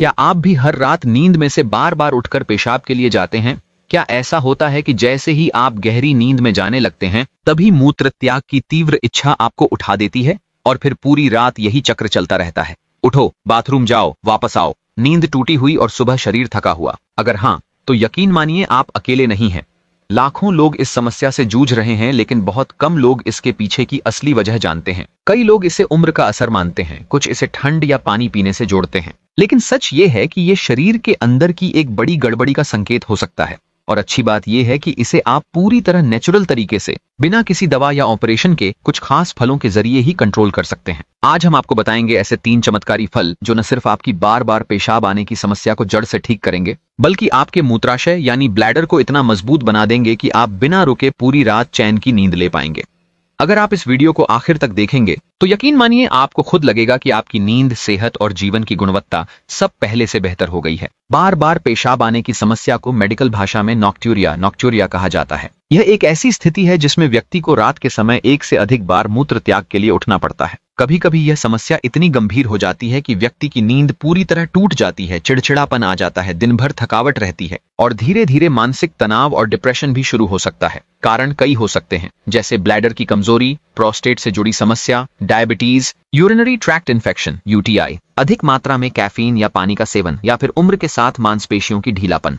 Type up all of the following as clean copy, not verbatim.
क्या आप भी हर रात नींद में से बार बार उठकर पेशाब के लिए जाते हैं? क्या ऐसा होता है कि जैसे ही आप गहरी नींद में जाने लगते हैं तभी मूत्र त्याग की तीव्र इच्छा आपको उठा देती है और फिर पूरी रात यही चक्र चलता रहता है? उठो, बाथरूम जाओ, वापस आओ, नींद टूटी हुई और सुबह शरीर थका हुआ। अगर हाँ, तो यकीन मानिए आप अकेले नहीं हैं। लाखों लोग इस समस्या से जूझ रहे हैं, लेकिन बहुत कम लोग इसके पीछे की असली वजह जानते हैं। कई लोग इसे उम्र का असर मानते हैं, कुछ इसे ठंड या पानी पीने से जोड़ते हैं, लेकिन सच ये है कि ये शरीर के अंदर की एक बड़ी गड़बड़ी का संकेत हो सकता है। और अच्छी बात यह है कि इसे आप पूरी तरह नेचुरल तरीके से, बिना किसी दवा या ऑपरेशन के, कुछ खास फलों के जरिए ही कंट्रोल कर सकते हैं। आज हम आपको बताएंगे ऐसे 3 चमत्कारी फल जो न सिर्फ आपकी बार बार पेशाब आने की समस्या को जड़ से ठीक करेंगे, बल्कि आपके मूत्राशय यानी ब्लैडर को इतना मजबूत बना देंगे कि आप बिना रुके पूरी रात चैन की नींद ले पाएंगे। अगर आप इस वीडियो को आखिर तक देखेंगे तो यकीन मानिए आपको खुद लगेगा कि आपकी नींद, सेहत और जीवन की गुणवत्ता सब पहले से बेहतर हो गई है। बार बार पेशाब आने की समस्या को मेडिकल भाषा में नॉक्ट्यूरिया कहा जाता है। यह एक ऐसी स्थिति है जिसमें व्यक्ति को रात के समय एक से अधिक बार मूत्र त्याग के लिए उठना पड़ता है। कभी कभी यह समस्या इतनी गंभीर हो जाती है कि व्यक्ति की नींद पूरी तरह टूट जाती है, चिड़चिड़ापन आ जाता है, दिन भर थकावट रहती है और धीरे धीरे मानसिक तनाव और डिप्रेशन भी शुरू हो सकता है। कारण कई हो सकते हैं, जैसे ब्लैडर की कमजोरी, प्रोस्टेट से जुड़ी समस्या, diabetes, urinary tract infection (UTI), अधिक मात्रा में कैफीन या पानी का सेवन, या फिर उम्र के साथ मांसपेशियों की ढीलापन।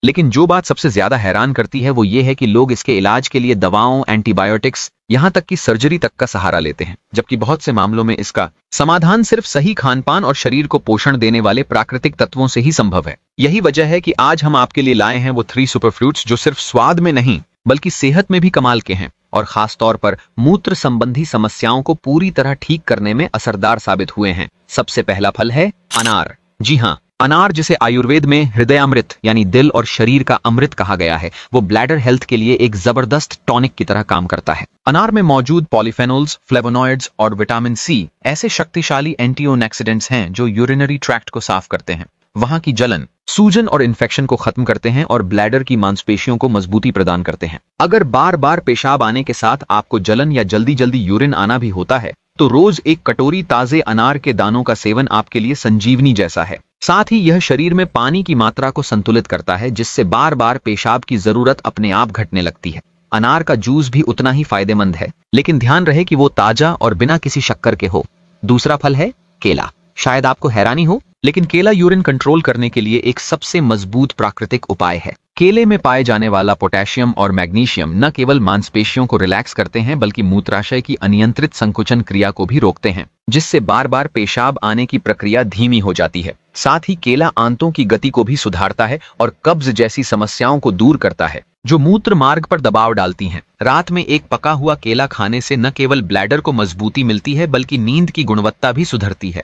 लेकिन जो बात सबसे ज्यादा हैरान करती है वो ये है कि लोग इसके इलाज के लिए दवाओं, एंटीबायोटिक्स, यहाँ तक कि सर्जरी तक का सहारा लेते हैं, जबकि बहुत से मामलों में इसका समाधान सिर्फ सही खानपान और शरीर को पोषण देने वाले प्राकृतिक तत्वों से ही संभव है। यही वजह है कि आज हम आपके लिए लाए हैं वो 3 सुपर फ्रूट्स जो सिर्फ स्वाद में नहीं बल्कि सेहत में भी कमाल के हैं और खास तौर पर मूत्र संबंधी समस्याओं को पूरी तरह ठीक करने में असरदार साबित हुए हैं। सबसे पहला फल है अनार। जी हाँ, अनार, जिसे आयुर्वेद में हृदयामृत यानी दिल और शरीर का अमृत कहा गया है, वो ब्लैडर हेल्थ के लिए एक जबरदस्त टॉनिक की तरह काम करता है। अनार में मौजूद पॉलीफेनोल्स, फ्लेवोनॉइड्स और विटामिन सी ऐसे शक्तिशाली एंटीऑक्सीडेंट्स हैं जो यूरिनरी ट्रैक्ट को साफ करते हैं, वहां की जलन, सूजन और इन्फेक्शन को खत्म करते हैं और ब्लैडर की मांसपेशियों को मजबूती प्रदान करते हैं। अगर बार बार पेशाब आने के साथ आपको जलन या जल्दी जल्दी यूरिन आना भी होता है तो रोज एक कटोरी ताजे अनार के दानों का सेवन आपके लिए संजीवनी जैसा है। साथ ही यह शरीर में पानी की मात्रा को संतुलित करता है, जिससे बार बार पेशाब की जरूरत अपने आप घटने लगती है। अनार का जूस भी उतना ही फायदेमंद है, लेकिन ध्यान रहे कि वो ताजा और बिना किसी शक्कर के हो। दूसरा फल है केला। शायद आपको हैरानी हो, लेकिन केला यूरिन कंट्रोल करने के लिए एक सबसे मजबूत प्राकृतिक उपाय है। केले में पाए जाने वाला पोटेशियम और मैग्नीशियम न केवल मांसपेशियों को रिलैक्स करते हैं बल्कि मूत्राशय की अनियंत्रित संकुचन क्रिया को भी रोकते हैं, जिससे बार बार पेशाब आने की प्रक्रिया धीमी हो जाती है। साथ ही केला आंतों की गति को भी सुधारता है और कब्ज जैसी समस्याओं को दूर करता है जो मूत्र मार्ग पर दबाव डालती हैं। रात में एक पका हुआ केला खाने से न केवल ब्लैडर को मजबूती मिलती है बल्कि नींद की गुणवत्ता भी सुधरती है।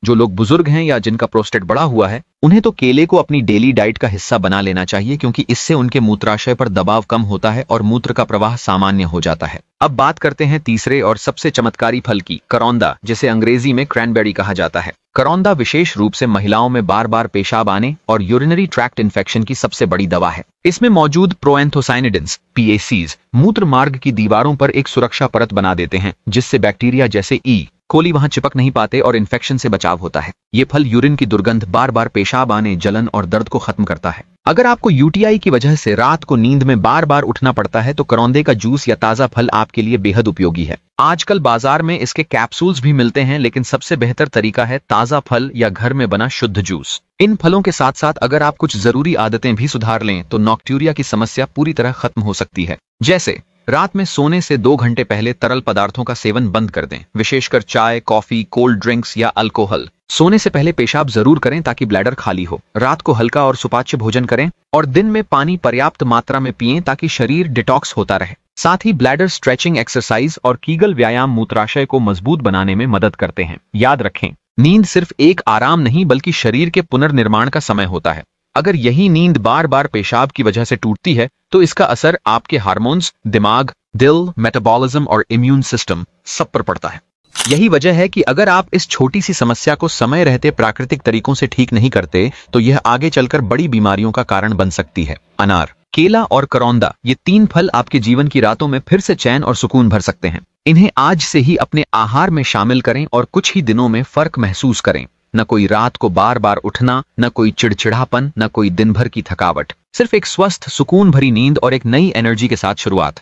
जो लोग बुजुर्ग हैं या जिनका प्रोस्टेट बड़ा हुआ है, उन्हें तो केले को अपनी डेली डाइट का हिस्सा बना लेना चाहिए, क्योंकि इससे उनके मूत्राशय पर दबाव कम होता है और मूत्र का प्रवाह सामान्य हो जाता है। अब बात करते हैं तीसरे और सबसे चमत्कारी फल की, करौंदा, जिसे अंग्रेजी में क्रैनबेरी कहा जाता है। करौंदा विशेष रूप से महिलाओं में बार बार पेशाब आने और यूरिनरी ट्रैक्ट इन्फेक्शन की सबसे बड़ी दवा है। इसमें मौजूद प्रोएंथोसाइनिडिन्स (PACs) मूत्र मार्ग की दीवारों पर एक सुरक्षा परत बना देते हैं, जिससे बैक्टीरिया जैसे ई कोली वहां चिपक नहीं पाते और इन्फेक्शन से बचाव होता है। ये फल यूरिन की दुर्गंध, बार बार पेशाब आने, जलन और दर्द को खत्म करता है। अगर आपको UTI की वजह से रात को नींद में बार बार उठना पड़ता है तो करौंदे का जूस या ताजा फल आपके लिए बेहद उपयोगी है। आजकल बाजार में इसके कैप्सूल्स भी मिलते हैं, लेकिन सबसे बेहतर तरीका है ताजा फल या घर में बना शुद्ध जूस। इन फलों के साथ साथ अगर आप कुछ जरूरी आदतें भी सुधार लें तो नॉक्ट्यूरिया की समस्या पूरी तरह खत्म हो सकती है। जैसे रात में सोने से 2 घंटे पहले तरल पदार्थों का सेवन बंद कर दें, विशेषकर चाय, कॉफी, कोल्ड ड्रिंक्स या अल्कोहल। सोने से पहले पेशाब जरूर करें ताकि ब्लैडर खाली हो। रात को हल्का और सुपाच्य भोजन करें और दिन में पानी पर्याप्त मात्रा में पिएं ताकि शरीर डिटॉक्स होता रहे। साथ ही ब्लैडर स्ट्रेचिंग एक्सरसाइज और कीगल व्यायाम मूत्राशय को मजबूत बनाने में मदद करते हैं। याद रखें, नींद सिर्फ एक आराम नहीं बल्कि शरीर के पुनर्निर्माण का समय होता है। अगर यही नींद बार बार पेशाब की वजह से टूटती है तो इसका असर आपके हार्मोन्स, दिमाग, दिल, मेटाबॉलिज्म और इम्यून सिस्टम सब पर पड़ता है। यही वजह है कि अगर आप इस छोटी सी समस्या को समय रहते प्राकृतिक तरीकों से ठीक नहीं करते तो यह आगे चलकर बड़ी बीमारियों का कारण बन सकती है। अनार, केला और करौंदा, ये 3 फल आपके जीवन की रातों में फिर से चैन और सुकून भर सकते हैं। इन्हें आज से ही अपने आहार में शामिल करें और कुछ ही दिनों में फर्क महसूस करें। न कोई रात को बार बार उठना, न कोई चिड़चिड़ापन, न कोई दिन भर की थकावट। सिर्फ एक स्वस्थ, सुकून भरी नींद और एक नई एनर्जी के साथ शुरुआत।